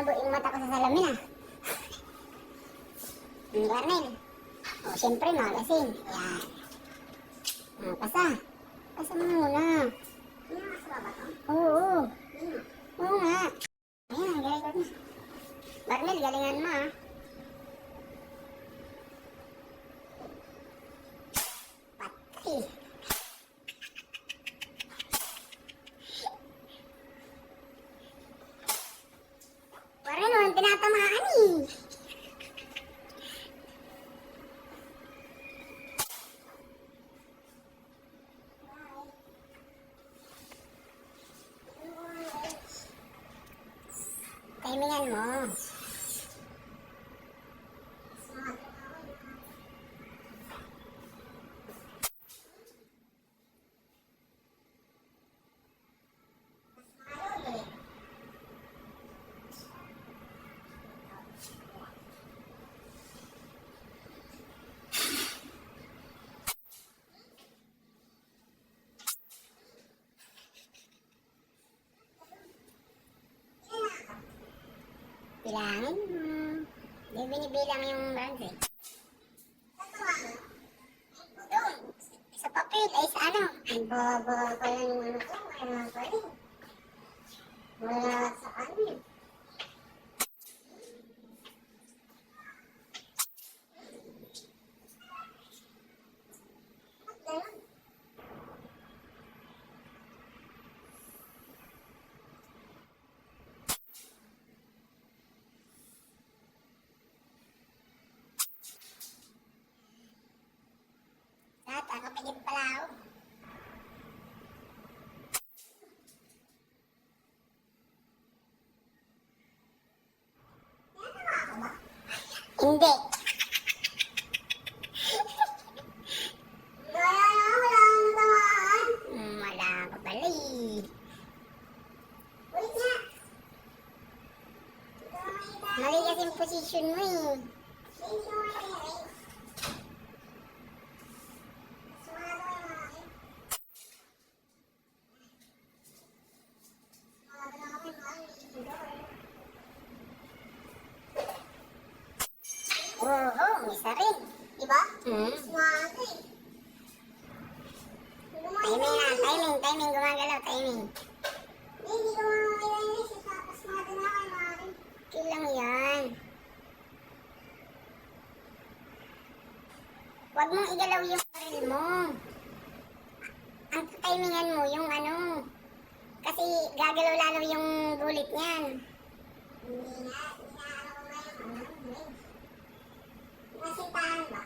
malabo yung mata ko sa salamin ah. Ang garnel. O, siyempre magasin. Ayan. Pasa. Pasa mo muna. Hindi na sa baba to? Oo. Hindi na. Oo nga. Ayan, ang galing na. Garnel, galingan mo ah. Patay. Parang naman tinatamaan eh. Timingan mo. Bilangin mo. Hindi binibilang yung brands eh. Doon. Sa papel ay sa ano. Ang baba pala ng ano ko. Wala pa rin. Wala sa amin. Lahat, nakapigil pala ako. Hindi. Wala ka pala eh. Wait nga. Mali kasi yung position mo eh. Oo, isa rin. Diba? Hmm. Smarte. Timing na, timing, gumagalaw, timing. Hindi ko mamamayayin siya. Smarte na kayo maaari. Okay lang yan. Huwag mong igalaw yung baril mo. Ang timingan mo yung ano. Kasi gagalaw lalo yung gulit niyan. Hindi na. Inaano ko nga yung ano. Nasintahan ba?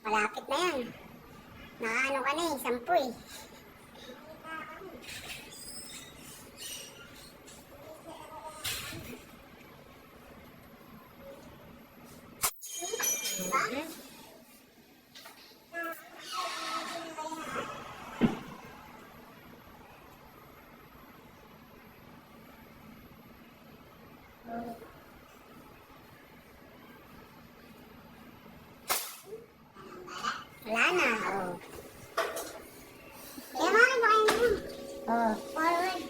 Malapit na yan. Nakaano ka na eh, 10 eh. Wala na, oh. Kaya maaari ba kayo naman? Oh. Forward.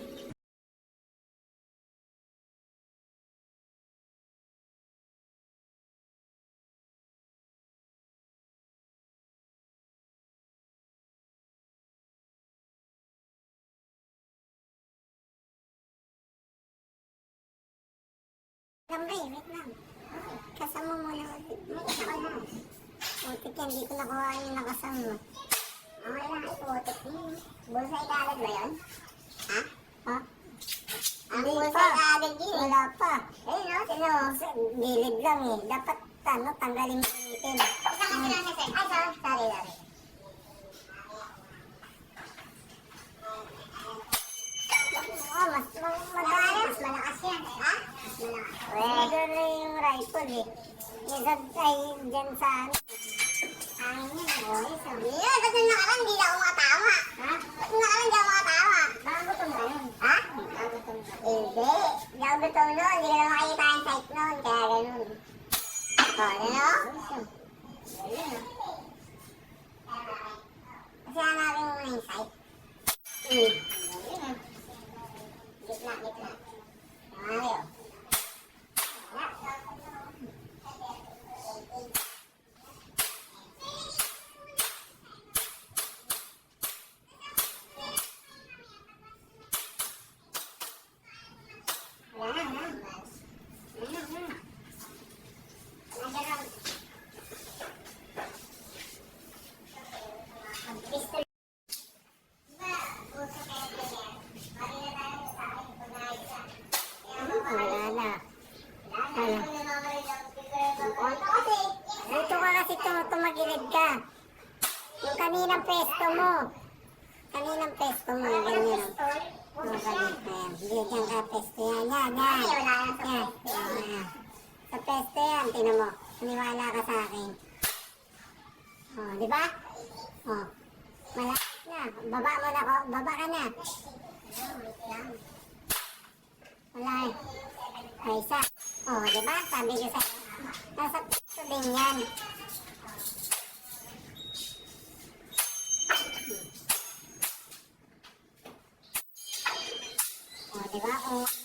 Lambre, wait lang. Kasama mo na ulit. May isa ko na. Utik yan, di ko nakuha yung nakasama mo. Okay lang, iputik niyo. Bulsa ikalad ba yun? Ha? Ha? Ang Hindi bulsa pa. ikalad yun. Wala pa. Ayun o, sino? Sa gilid lang eh. Dapat ano, tanggalin mo ulitin. Saan ka sila sir? Ay, sorry. Oh, mas Mas malakas yan. Ha? Mas malakas. Maganda yung rifle eh. Yung ay dyan sa ano. Hangin yan. Oh, isa. Yeah, ba't nung nakaraan hindi ako makatawa? Ha? Ba't nung nakaraan hindi ako makatawa? Nakagutom ka yun. Ha? Nakagutom ka. Hindi. Hindi ako gutom nun. Hindi ko na makita yung site nun. Kaya ganun. O, ano? Ayos yun. Galing ah. Kasi hanapin mo na yung site. Gitna, gitna. Mario. Wala na. Pistol. Wala na. Ano? Dito ka kasi tumagilid ka. Yung kaninang pesto mo. Kaninang pesto mo. Ganyan. Oh, ganyan. Hindi dyan ka pesto yan. Yan, yan. Yan. Yan. Sa pesto yan. Tinan mo. Maniwala ka sa akin. Oh, di ba? Oh. Malapit na. Baba mo na ko. Baba ka na. Wala eh. Ay, isa. Oh, di ba? Sabi ko sa nasa pesto din yan. Oh, di ba? Oh.